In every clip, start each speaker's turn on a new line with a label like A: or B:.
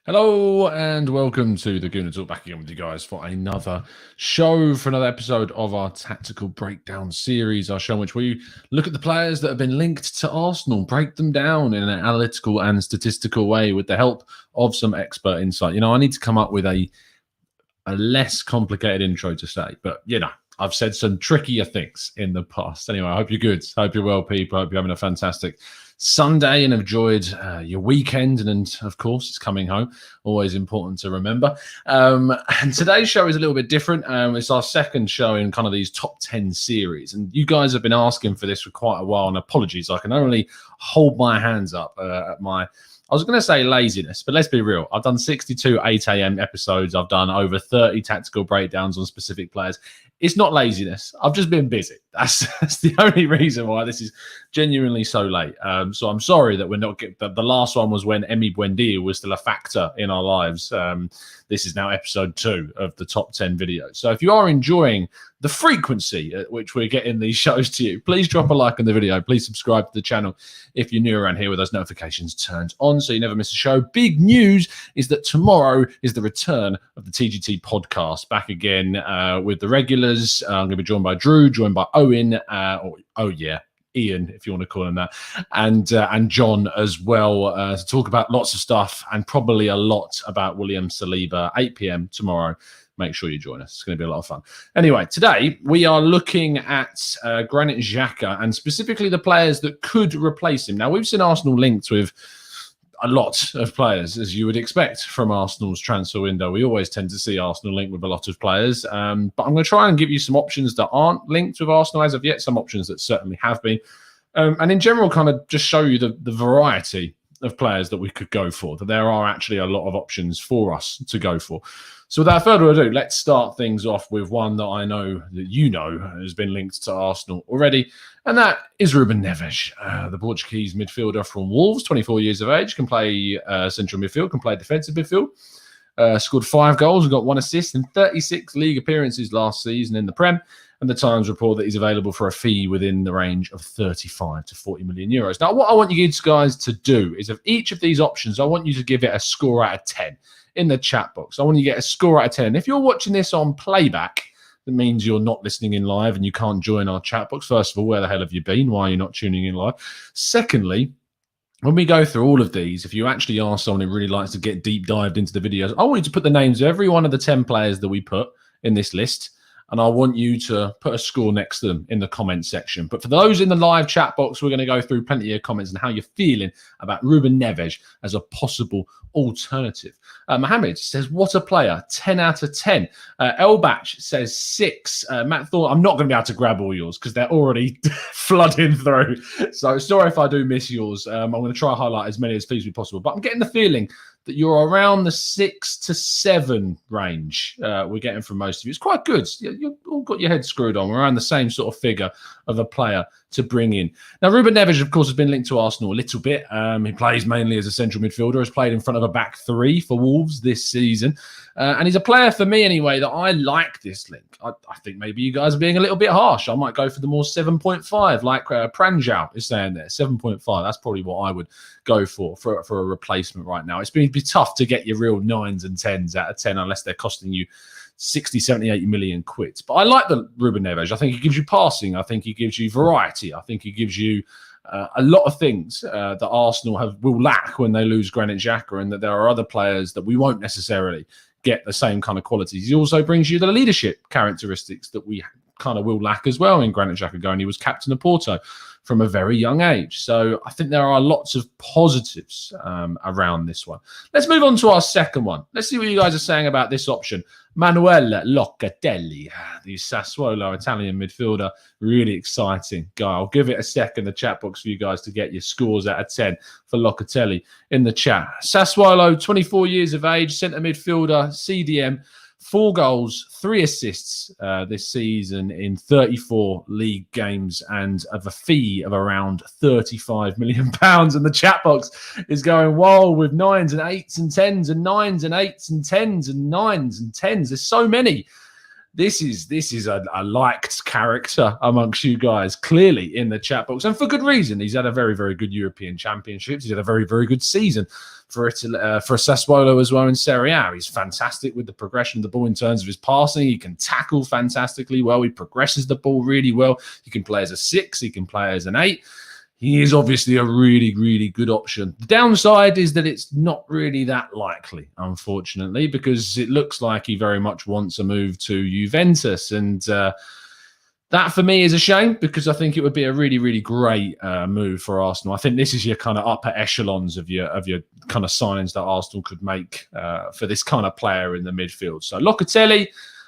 A: Hello and welcome to the Gooner Talk, back again with you guys for another show, for another episode of our Tactical Breakdown series, our show in which we look at the players that have been linked to Arsenal, break them down in an analytical and statistical way with the help of some expert insight. I need to come up with a less complicated intro to say, but I've said some trickier things in the past. Anyway, I hope you're good. I hope you're well, people. I hope you're having a fantastic Sunday and enjoyed your weekend. And of course, it's coming home. Always important to remember. And today's show is a little bit different. It's our second show in kind of these top 10 series. And you guys have been asking for this for quite a while. And apologies, I can only hold my hands up at my... I was going to say laziness, but let's be real. I've done 62 8 a.m. episodes. I've done over 30 tactical breakdowns on specific players. It's not laziness. I've just been busy. That's the only reason why this is genuinely so late. So I'm sorry that we're not getting... The last one was when Emi Buendia was still a factor in our lives. This is now episode 2 of the top 10 videos. So if you are enjoying the frequency at which we're getting these shows to you, please drop a like on the video. Please subscribe to the channel if you're new around here with those notifications turned on so you never miss a show. Big news is that tomorrow is the return of the TGT podcast. Back again with the regulars. I'm going to be joined by Drew, joined by Owen, Ian, if you want to call him that, and John as well, to talk about lots of stuff and probably a lot about William Saliba. 8 p.m. tomorrow. Make sure you join us. It's going to be a lot of fun. Anyway, today we are looking at Granit Xhaka and specifically the players that could replace him. Now, we've seen Arsenal linked with a lot of players, as you would expect from Arsenal's transfer window. We always tend to see Arsenal linked with a lot of players. But I'm going to try and give you some options that aren't linked with Arsenal as of yet, some options that certainly have been. And in general, kind of just show you the variety of players that we could go for, that there are actually a lot of options for us to go for. So without further ado, let's start things off with one that I know that you know has been linked to Arsenal already, and that is Ruben Neves, the Portuguese midfielder from Wolves, 24 years of age, can play central midfield, can play defensive midfield, scored 5 goals and got 1 assist in 36 league appearances last season in the Prem, and the Times report that he's available for a fee within the range of 35 to 40 million euros. Now, what I want you guys to do is of each of these options, I want you to give it a score out of 10 in the chat box. I want you to get a score out of 10. If you're watching this on playback, that means you're not listening in live and you can't join our chat box. First of all, where the hell have you been? Why are you not tuning in live? Secondly, when we go through all of these, if you actually are someone who really likes to get deep dived into the videos, I want you to put the names of every one of the 10 players that we put in this list, and I want you to put a score next to them in the comment section. But for those in the live chat box, we're going to go through plenty of comments and how you're feeling about Ruben Neves as a possible alternative. Mohammed says, what a player, 10 out of 10. Elbach says 6. Matt thought, I'm not going to be able to grab all yours because they're already flooding through. So sorry if I do miss yours. I'm going to try to highlight as many as feasibly possible. But I'm getting the feeling that you're around the 6 to 7 range we're getting from most of you. It's quite good. You've all got your head screwed on. We're around the same sort of figure of a player to bring in. Now, Ruben Neves, of course, has been linked to Arsenal a little bit. He plays mainly as a central midfielder, has played in front of a back 3 for Wolves this season. And he's a player, for me anyway, that I like this link. I think maybe you guys are being a little bit harsh. I might go for the more 7.5, like Pranjal is saying there. 7.5, that's probably what I would go for a replacement right now. It's been tough to get your real 9s and 10s out of 10 unless they're costing you 60, 70, 80 million quid. But I like the Ruben Neves. I think he gives you passing. I think he gives you variety. I think he gives you a lot of things that Arsenal will lack when they lose Granit Xhaka, and that there are other players that we won't necessarily get the same kind of qualities. He also brings you the leadership characteristics that we kind of will lack as well in Granit Xhaka going. He was captain of Porto from a very young age. So I think there are lots of positives around this one. Let's move on to our second one. Let's see what you guys are saying about this option. Manuel Locatelli, the Sassuolo Italian midfielder. Really exciting guy. I'll give it a sec in the chat box for you guys to get your scores out of 10 for Locatelli in the chat. Sassuolo, 24 years of age, centre midfielder, CDM. 4 goals, 3 assists this season in 34 league games, and of a fee of around £35 million. And the chat box is going wild with 9s and 8s and 10s and 9s and 8s and 10s and 9s and 10s. There's so many. This is a liked character amongst you guys, clearly in the chat box, and for good reason. He's had a very, very good European Championships. He's had a very, very good season for Sassuolo as well in Serie A. He's fantastic with the progression of the ball in terms of his passing. He can tackle fantastically well. He progresses the ball really well. He can play as a 6. He can play as an 8. He is obviously a really, really good option. The downside is that it's not really that likely, unfortunately, because it looks like he very much wants a move to Juventus. And that, for me, is a shame, because I think it would be a really, really great move for Arsenal. I think this is your kind of upper echelons of your kind of signings that Arsenal could make for this kind of player in the midfield. So Locatelli,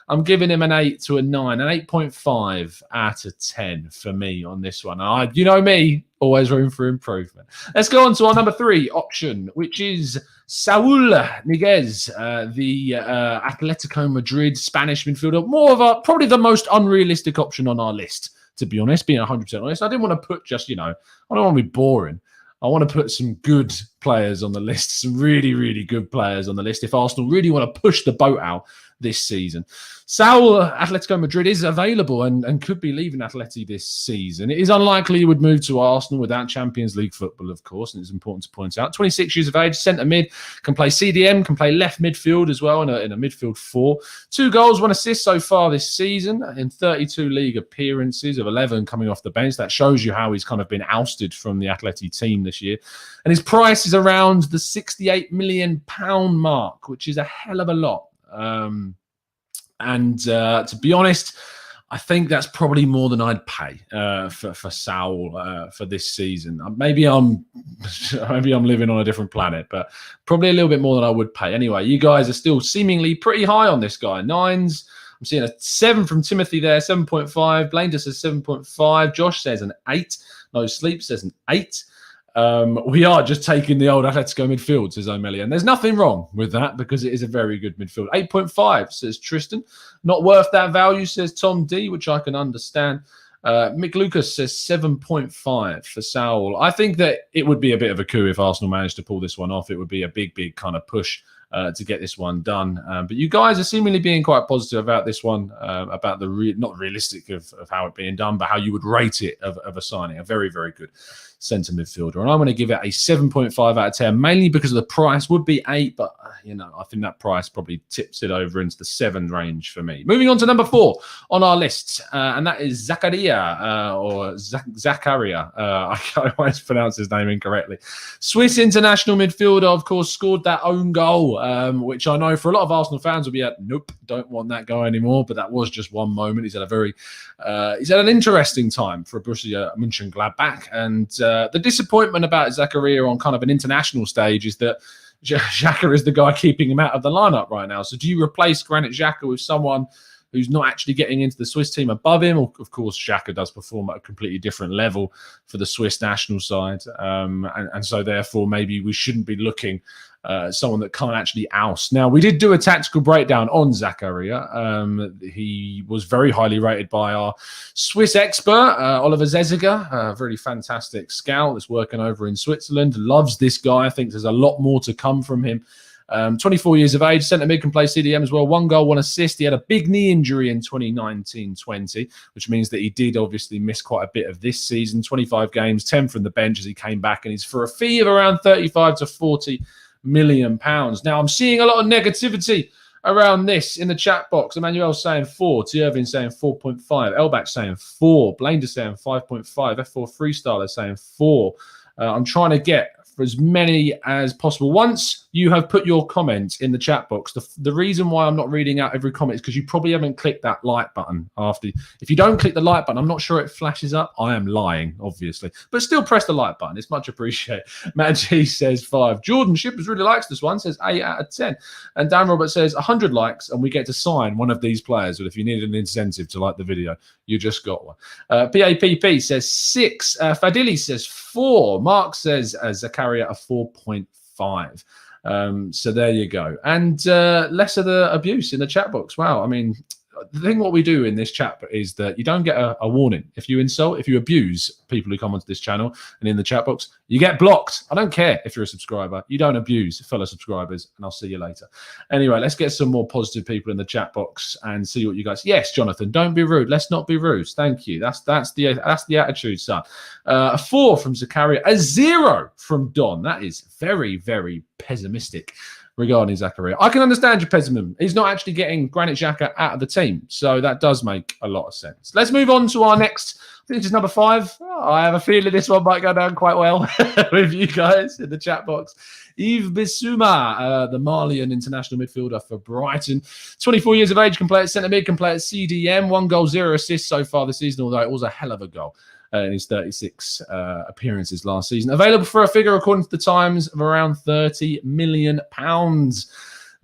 A: I'm giving him an 8 to a 9, an 8.5 out of 10 for me on this one. You know me, always room for improvement. Let's go on to our number 3 option, which is Saul Niguez, the Atletico Madrid Spanish midfielder. Probably the most unrealistic option on our list, to be honest, being 100% honest. I didn't want to put just, I don't want to be boring. I want to put some good players on the list, some really, really good players on the list if Arsenal really want to push the boat out this season. Saul, Atletico Madrid, is available and could be leaving Atleti this season. It is unlikely he would move to Arsenal without Champions League football, of course, and it's important to point out. 26 years of age, centre mid, can play CDM, can play left midfield as well in a midfield 4. 2 goals, 1 assist so far this season in 32 league appearances, of 11 coming off the bench. That shows you how he's kind of been ousted from the Atleti team this year. And his price is around the £68 million mark, which is a hell of a lot. To be honest, I think that's probably more than I'd pay for Saul for this season. Maybe I'm living on a different planet, but probably a little bit more than I would pay. Anyway, you guys are still seemingly pretty high on this guy. 9s. I'm seeing a 7 from Timothy there, 7.5. Blander says 7.5. Josh says an 8. No Sleep says an 8. We are just taking the old Atletico midfield, says O'Malley, and there's nothing wrong with that because it is a very good midfield. 8.5, says Tristan. Not worth that value, says Tom D, which I can understand. Mick Lucas says 7.5 for Saul. I think that it would be a bit of a coup if Arsenal managed to pull this one off. It would be a big, big kind of push to get this one done. But you guys are seemingly being quite positive about this one, about the not realistic of how it being done, but how you would rate it of a signing. A very, very good centre midfielder. And I'm going to give it a 7.5 out of 10, mainly because of the price. Would be 8, but I think that price probably tips it over into the 7 range for me. Moving on to number 4 on our list, and that is Zakaria, or Zakaria. I always pronounce his name incorrectly. Swiss international midfielder, of course, scored that own goal, which I know for a lot of Arsenal fans will be at, nope, don't want that guy anymore. But that was just one moment. He's had an interesting time for Borussia Mönchengladbach, and the disappointment about Zakaria on kind of an international stage is that Xhaka is the guy keeping him out of the lineup right now. So do you replace Granit Xhaka with someone who's not actually getting into the Swiss team above him? Of course, Xhaka does perform at a completely different level for the Swiss national side. And so therefore, maybe we shouldn't be looking someone that can't actually oust. Now, we did do a tactical breakdown on Zakaria. He was very highly rated by our Swiss expert, Oliver Zeziger, a really fantastic scout that's working over in Switzerland. Loves this guy. I think there's a lot more to come from him. 24 years of age, centre mid, can play CDM as well. 1 goal, 1 assist. He had a big knee injury in 2019-20, which means that he did obviously miss quite a bit of this season. 25 games, 10 from the bench as he came back, and he's for a fee of around 35 to 40 million pounds. Now, I'm seeing a lot of negativity around this in the chat box. Emmanuel saying 4, T. Irving saying 4.5, Elbach saying 4, Blander saying 5.5, F4 Freestyler saying 4. I'm trying to get for as many as possible. Once you have put your comments in the chat box, the reason why I'm not reading out every comment is because you probably haven't clicked that like button after. If you don't click the like button, I'm not sure it flashes up. I am lying, obviously, but still press the like button. It's much appreciated. Matt G says 5. Jordan Shippers really likes this one, says 8 out of 10. And Dan Robert says 100 likes and we get to sign one of these players. But if you needed an incentive to like the video, you just got one. PAPP says 6. Fadili says 4. Mark says Zakaria a 4.5. So there you go. And less of the abuse in the chat box. Wow. I mean, the thing what we do in this chat is that you don't get a warning. If you insult, if you abuse people who come onto this channel and in the chat box, you get blocked. I don't care if you're a subscriber. You don't abuse fellow subscribers, and I'll see you later. Anyway, let's get some more positive people in the chat box and see what you guys. Yes, Jonathan, don't be rude. Let's not be rude. Thank you. That's the attitude, son. A 4 from Zakaria, a 0 from Don. That is very, very pessimistic regarding Zakaria. I can understand your pessimism. He's not actually getting Granit Xhaka out of the team, so that does make a lot of sense. Let's move on to our next. I think this is number 5. I have a feeling this one might go down quite well with you guys in the chat box. Yves Bissouma, the Malian international midfielder for Brighton. 24 years of age, can play at centre mid, can play at CDM. 1 goal, 0 assists so far this season, although it was a hell of a goal in his 36 appearances last season. Available for a figure, according to the Times, of around £30 million.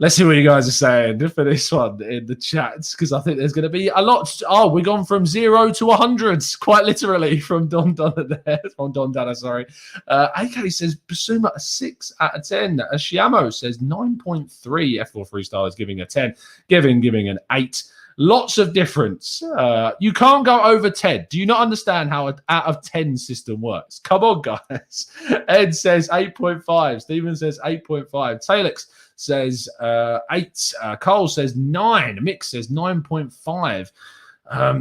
A: Let's see what you guys are saying for this one in the chats, because I think there's going to be a lot. Oh, we've gone from 0 to 100s, quite literally, from Don Donna there. From Don Donna, sorry. AK says, Bissouma, a 6 out of 10. Shiamo says 9.3. F4 Freestyle is giving a 10. Giving an 8. Lots of difference. You can't go over 10. Do you not understand how an out of 10 system works? Come on, guys. Ed says 8.5. Stephen says 8.5. Talix says 8. Carl says 9. Mick says 9.5.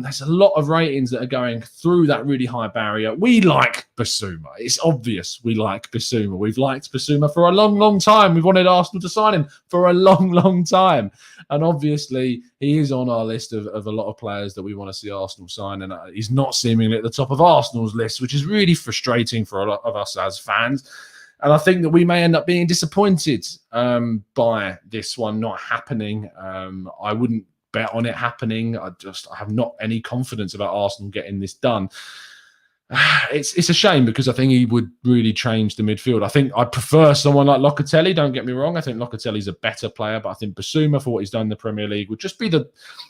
A: There's a lot of ratings that are going through that really high barrier. We like Bissouma. It's obvious we like Bissouma. We've liked Bissouma for a long, long time. We've wanted Arsenal to sign him for a long, long time. And obviously, he is on our list of a lot of players that we want to see Arsenal sign. And he's not seemingly at the top of Arsenal's list, which is really frustrating for a lot of us as fans. And I think that we may end up being disappointed by this one not happening. I wouldn't bet on it happening. I have not any confidence about Arsenal getting this done. It's a shame, because I think he would really change the midfield. I think I prefer someone like Locatelli, don't get me wrong. I think Locatelli's a better player, but I think Bissouma, for what he's done in the Premier League, would just be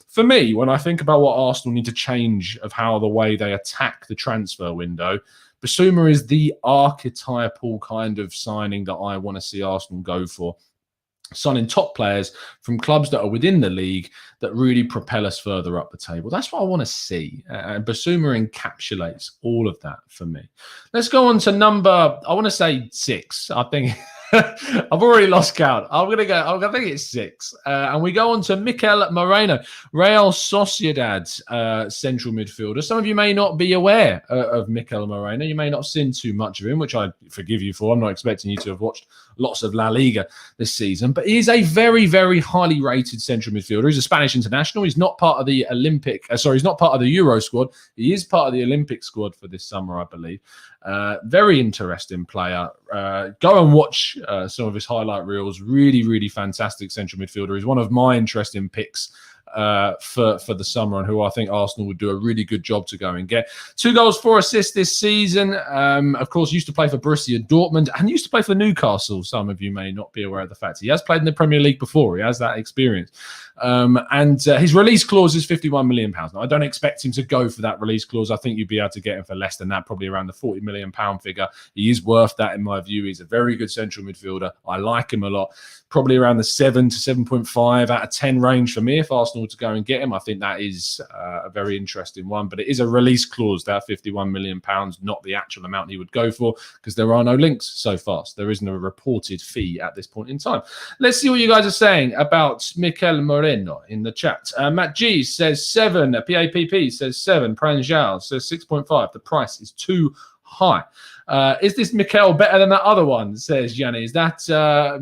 A: for me, when I think about what Arsenal need to change of how the way they attack the transfer window, Bissouma is the archetypal kind of signing that I want to see Arsenal go for. Signing top players from clubs that are within the league that really propel us further up the table. That's what I want to see. And Bissouma encapsulates all of that for me. Let's go on to number, I want to say 6. I think I've already lost count. I think it's 6. And we go on to Mikel Merino, Real Sociedad central midfielder. Some of you may not be aware of Mikel Merino. You may not have seen too much of him, which I forgive you for. I'm not expecting you to have watched lots of La Liga this season, but he is a very, very highly rated central midfielder. He's a Spanish international. He's not part of the he's not part of the Euro squad. He is part of the Olympic squad for this summer, I believe. Very interesting player. Go and watch some of his highlight reels. Really, really fantastic central midfielder. He's one of my interesting picks for the summer, and who I think Arsenal would do a really good job to go and get. 2 goals, 4 assists this season. Of course, used to play for Borussia Dortmund and used to play for Newcastle. Some of you may not be aware of the fact he has played in the Premier League before. He has that experience. And his release clause is £51 million. Now, I don't expect him to go for that release clause. I think you'd be able to get him for less than that, probably around the £40 million figure. He is worth that, in my view. He's a very good central midfielder. I like him a lot. Probably around the 7 to 7.5 out of 10 range for me if Arsenal were to go and get him. I think that is a very interesting one. But it is a release clause, that £51 million, not the actual amount he would go for, because there are no links so fast. There isn't a reported fee at this point in time. Let's see what you guys are saying about Mikel Merino in the chat. Matt G says 7. PAPP says 7. Pranjal says 6.5. The price is too high. Is this Mikel better than that other one? Says Yanni. Is that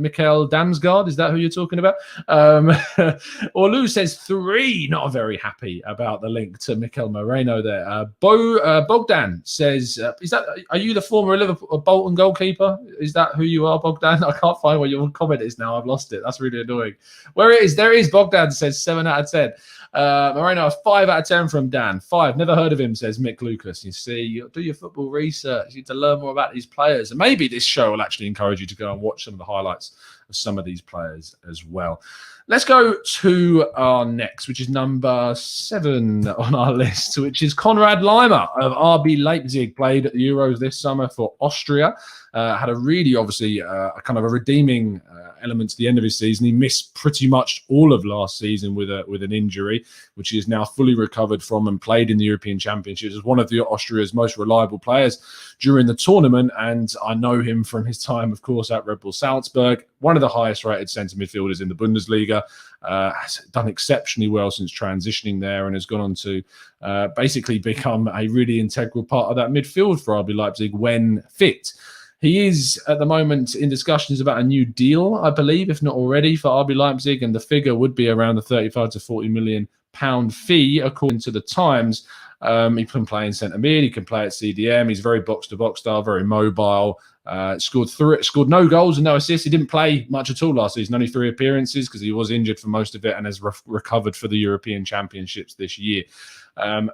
A: Mikel Damsgaard? Is that who you're talking about? Olu says 3. Not very happy about the link to Mikel Merino there. Bogdan says, are you the former Liverpool Bolton goalkeeper? Is that who you are, Bogdan? I can't find where your comment is now. I've lost it. That's really annoying. Where it is? There it is. Bogdan says 7 out of 10. Moreno, 5 out of 10 from Dan. 5. Never heard of him, says Mick Lucas. You see, you do your football research. You need to learn more about these players. And maybe this show will actually encourage you to go and watch some of the highlights of some of these players as well. Let's go to our next, which is number 7 on our list, which is Konrad Laimer of RB Leipzig. Played at the Euros this summer for Austria. Had a really, obviously, kind of a redeeming element to the end of his season. He missed pretty much all of last season with an injury, which he is now fully recovered from, and played in the European Championships as one of the Austria's most reliable players during the tournament. And I know him from his time, of course, at Red Bull Salzburg, one of the highest rated centre midfielders in the Bundesliga. Has done exceptionally well since transitioning there, and has gone on to basically become a really integral part of that midfield for RB Leipzig when fit. He is at the moment in discussions about a new deal, I believe, if not already, for RB Leipzig, and the figure would be around the 35 to 40 million pound fee, according to the Times. He can play in centre mid, he can play at CDM. He's very box-to-box style, very mobile. Scored no goals and no assists. He didn't play much at all last season, only 3 appearances because he was injured for most of it, and has recovered for the European Championships this year.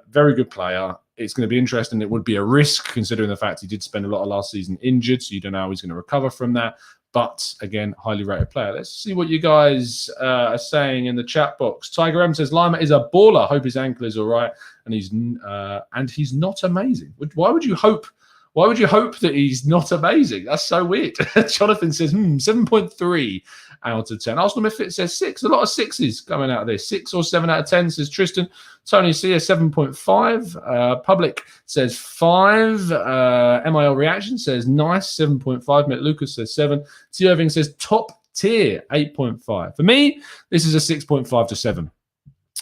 A: Very good player. It's going to be interesting. It would be a risk considering the fact he did spend a lot of last season injured, so you don't know how he's going to recover from that. But again, highly rated player. Let's see what you guys are saying in the chat box. Tiger M says Laimer is a baller. Hope his ankle is all right, and he's not amazing. Why would you hope? Why would you hope that he's not amazing? That's so weird. Jonathan says 7.3 out of 10. Arsenal Midfit says 6. A lot of 6s coming out of this. 6 or 7 out of 10, says Tristan. Tony C, 7.5. Public says 5. MIL Reaction says nice, 7.5. Mitt Lucas says 7. T. Irving says top tier, 8.5. For me, this is a 6.5 to 7.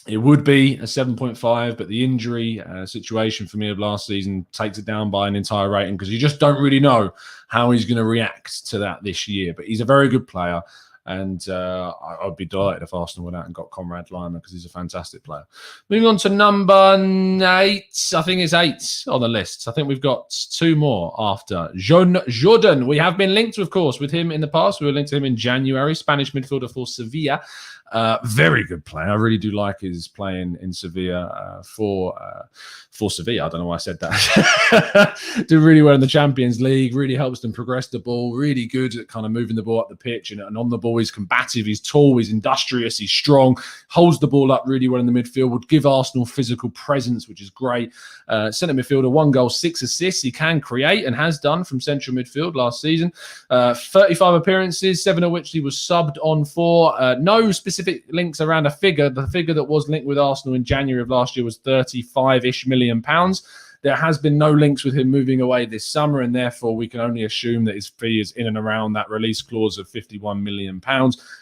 A: It would be a 7.5, but the injury situation for me of last season takes it down by an entire rating, because you just don't really know how he's going to react to that this year. But he's a very good player, and I'd be delighted if Arsenal went out and got Konrad Laimer, because he's a fantastic player. Moving on to number 8. I think it's 8 on the list. I think we've got 2 more after. Joan Jordan. We have been linked, of course, with him in the past. We were linked to him in January. Spanish midfielder for Sevilla. Very good player. I really do like his playing in Sevilla for Sevilla. I don't know why I said that. Did really well in the Champions League. Really helps them progress the ball. Really good at kind of moving the ball up the pitch, and on the ball he's combative. He's tall. He's industrious. He's strong. Holds the ball up really well in the midfield. Would give Arsenal physical presence, which is great. Centre midfielder, 1 goal, 6 assists. He can create and has done from central midfield last season. 35 appearances, 7 of which he was subbed on for. No specific links around a figure. The figure that was linked with Arsenal in January of last year was 35-ish million pounds. There has been no links with him moving away this summer, and therefore we can only assume that his fee is in and around that release clause of £51 million.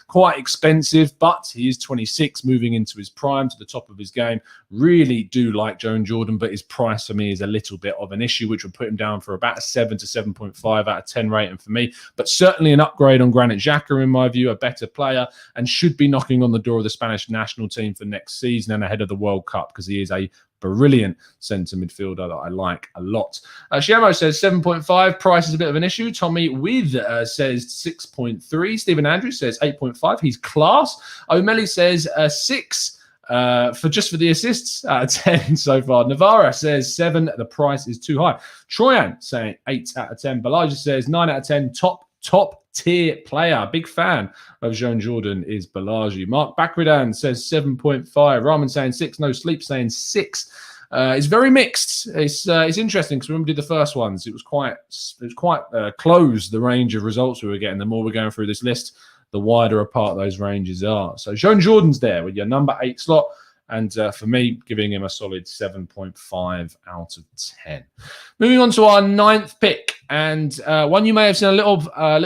A: Quite expensive, but he is 26, moving into his prime, to the top of his game. Really do like Joan Jordan, but his price for me is a little bit of an issue, which would put him down for about a 7 to 7.5 out of 10 rating for me. But certainly an upgrade on Granit Xhaka, in my view, a better player, and should be knocking on the door of the Spanish national team for next season and ahead of the World Cup, because he is a brilliant centre midfielder that I like a lot. Shiamo says 7.5. Price is a bit of an issue. Tommy With says 6.3. Stephen Andrews says 8.5. He's class. O'Malley says 6 for the assists out of 10 so far. Navarra says 7. The price is too high. Troyan saying 8 out of 10. Balaja says 9 out of 10. Top tier player. Big fan of Joan Jordan is Balaji. Mark Bakridan says 7.5. Rahman saying 6. No Sleep saying 6. It's very mixed. It's interesting, because when we did the first ones, it was quite close, the range of results we were getting. The more we're going through this list, the wider apart those ranges are. So Joan Jordan's there with your number 8 slot. And for me, giving him a solid 7.5 out of 10. Moving on to our 9th pick, and one you may have seen a little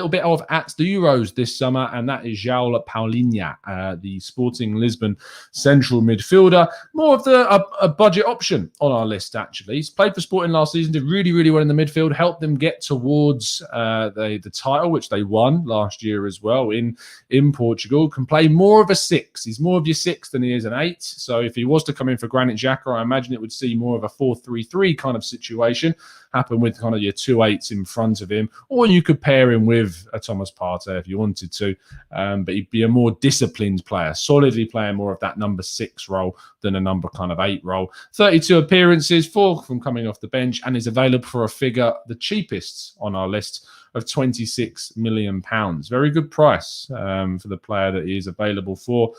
A: bit of at the Euros this summer, and that is Joao Palhinha, the Sporting Lisbon central midfielder. More of a budget option on our list, actually. He's played for Sporting last season, did really, really well in the midfield, helped them get towards the title, which they won last year as well in Portugal. Can play more of a 6. He's more of your 6 than he is an 8. So if he was to come in for Granit Xhaka, I imagine it would see more of a 4-3-3 kind of situation happen, with kind of your 2 8s in front of him, or you could pair him with a Thomas Partey if you wanted to, but he'd be a more disciplined player, solidly playing more of that number 6 role than a number kind of 8 role. 32 appearances, 4 from coming off the bench, and is available for a figure the cheapest on our list of £26 million. Very good price for the player that he is available for.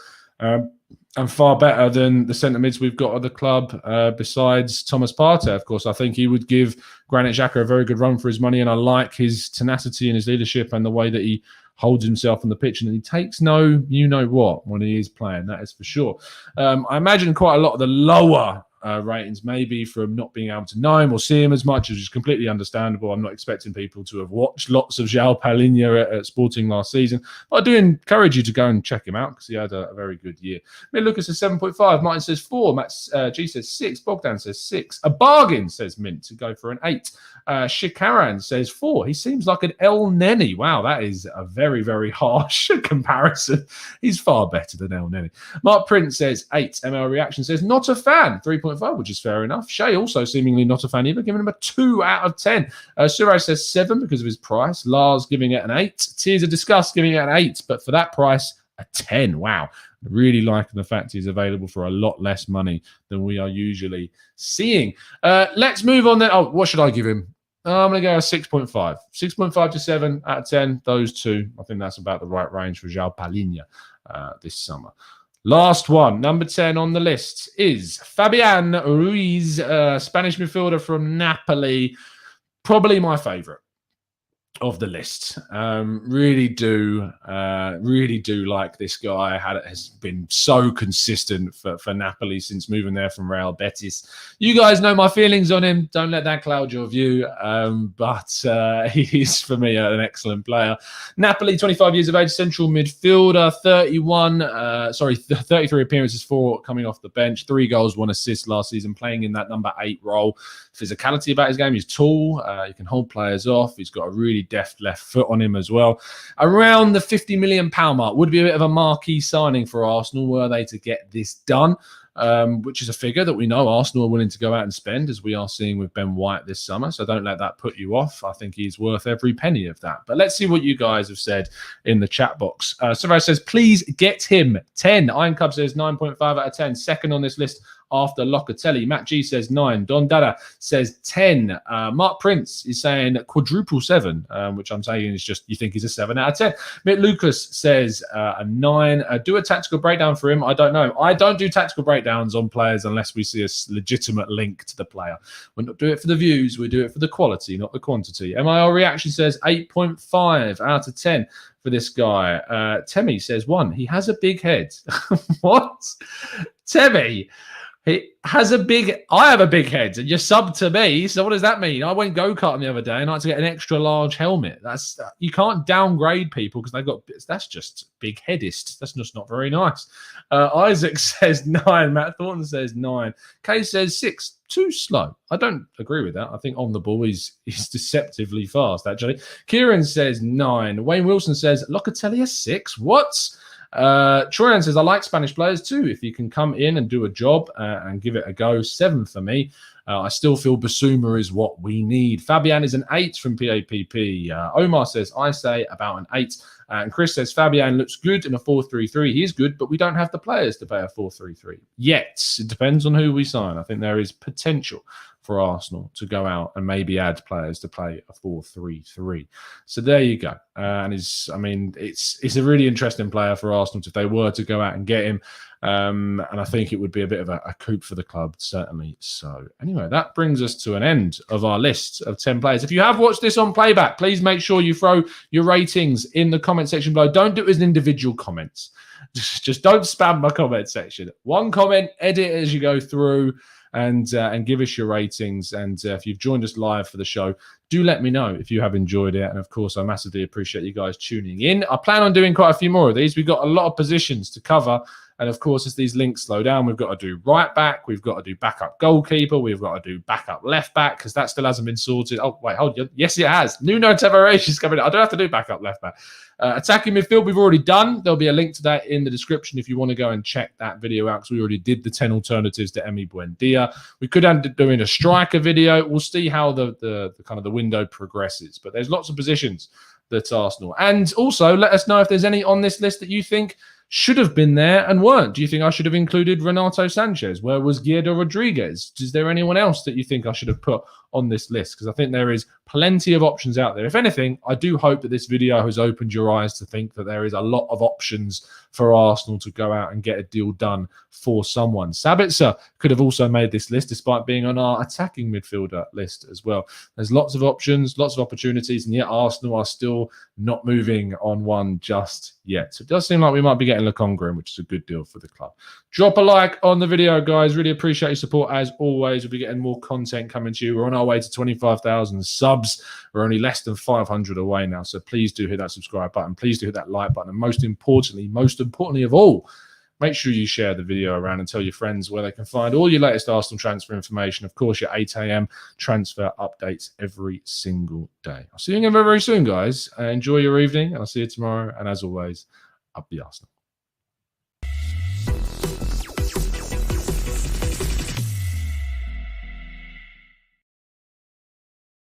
A: And far better than the centre mids we've got at the club besides Thomas Partey. Of course, I think he would give Granit Xhaka a very good run for his money, and I like his tenacity and his leadership and the way that he holds himself on the pitch, and he takes no you-know-what when he is playing, that is for sure. I imagine quite a lot of the lower ratings maybe from not being able to know him or see him as much, which is completely understandable. I'm not expecting people to have watched lots of Joao Palhinha at Sporting last season, but I do encourage you to go and check him out because he had a very good year. Lucas says 7.5, Martin says 4, Matt G says 6, Bogdan says 6, a bargain, says Mint, to go for an 8. Shikaran says 4. He seems like an El Neni. Wow, that is a very, very harsh comparison. He's far better than El Neni. Mark Prince says 8. ML Reaction says not a fan, 3.5, which is fair enough. Shay also seemingly not a fan either, giving him a 2 out of 10. Suraj says 7 because of his price. Lars giving it an 8. Tears of Disgust giving it an 8, but for that price, a 10. Wow. Really liking the fact he's available for a lot less money than we are usually seeing. Let's move on then. Oh, what should I give him? I'm going to go a 6.5. 6.5 to 7 out of 10. Those two, I think that's about the right range for Joao Palhinha this summer. Last one, number 10 on the list is Fabian Ruiz, Spanish midfielder from Napoli. Probably my favourite of the list. Really do like this guy. Has been so consistent for Napoli since moving there from Real Betis. You guys know my feelings on him. Don't let that cloud your view. But he is, for me, an excellent player. Napoli, 25 years of age, central midfielder, 33 appearances, 4 coming off the bench, 3 goals, 1 assist last season, playing in that number 8 role. Physicality about his game. He's tall. He can hold players off. He's got a really deft left foot on him as well. Around the £50 million mark would be a bit of a marquee signing for Arsenal were they to get this done, which is a figure that we know Arsenal are willing to go out and spend, as we are seeing with Ben White this summer. So don't let that put you off. I think he's worth every penny of that. But let's see what you guys have said in the chat box. Suraj says, please get him 10. Iron Cub says 9.5 out of 10. Second on this list after Locatelli. Matt G says 9. Don Dada says 10. Mark Prince is saying quadruple 7, which I'm saying is just, you think he's a 7 out of 10. Mitt Lucas says a 9. Do a tactical breakdown for him. I don't know. I don't do tactical breakdowns on players unless we see a legitimate link to the player. We're not doing it for the views. We do it for the quality, not the quantity. MIL Reaction says 8.5 out of 10. For this guy. Temi says 1. He has a big head. What? Temi, he has a big... I have a big head, and you're sub to me, so what does that mean? I went go-karting the other day, and I had to get an extra large helmet. That's you can't downgrade people because they've got... That's just big-headist. That's just not very nice. Isaac says 9. Matt Thornton says 9. Kay says 6. Too slow. I don't agree with that. I think on the ball he's deceptively fast, actually. Kieran says 9. Wayne Wilson says Locatelli a 6. What? Troyan says I like Spanish players too. If you can come in and do a job and give it a go, 7 for me. I still feel Bissouma is what we need. Fabian is an 8 from PAPP. Omar says I say about an 8. And Chris says Fabian looks good in a 4-3-3. He is good, but we don't have the players to play a 4-3-3 yet. It depends on who we sign. I think there is potential for Arsenal to go out and maybe add players to play a 4-3-3. So there you go. And it's a really interesting player for Arsenal if they were to go out and get him. And I think it would be a bit of a coup for the club, certainly. So anyway, that brings us to an end of our list of 10 players. If you have watched this on playback, please make sure you throw your ratings in the comment section below. Don't do it as individual comments. Just don't spam my comment section. One comment, edit as you go through, and give us your ratings. And if you've joined us live for the show, do let me know if you have enjoyed it. And of course, I massively appreciate you guys tuning in. I plan on doing quite a few more of these. We've got a lot of positions to cover And of course, as these links slow down, we've got to do right back, we've got to do backup goalkeeper, we've got to do backup left back because that still hasn't been sorted. Oh, wait, hold on. Yes, it has. Nuno Tavares is coming. I don't have to do backup left back. Attacking midfield, we've already done. There'll be a link to that in the description if you want to go and check that video out because we already did the 10 alternatives to Emi Buendia. We could end up doing a striker video. We'll see how the kind of the window progresses. But there's lots of positions that's Arsenal. And also, let us know if there's any on this list that you think should have been there and weren't. Do you think I should have included Renato Sanchez? Where was Guido Rodriguez? Is there anyone else that you think I should have put on this list? Because I think there is plenty of options out there. If anything, I do hope that this video has opened your eyes to think that there is a lot of options for Arsenal to go out and get a deal done for someone. Sabitzer could have also made this list despite being on our attacking midfielder list as well. There's lots of options, lots of opportunities, and yet Arsenal are still not moving on one just yet. So it does seem like we might be getting Lokonga in, which is a good deal for the club. Drop a like on the video, guys. Really appreciate your support as always. We'll be getting more content coming to you. We're on our way to 25,000 subs. We're only less than 500 away now. So please do hit that subscribe button. Please do hit that like button. And most importantly of all, make sure you share the video around and tell your friends where they can find all your latest Arsenal transfer information. Of course, your 8 a.m. transfer updates every single day. I'll see you again very, very soon, guys. Enjoy your evening. I'll see you tomorrow. And as always, up the Arsenal.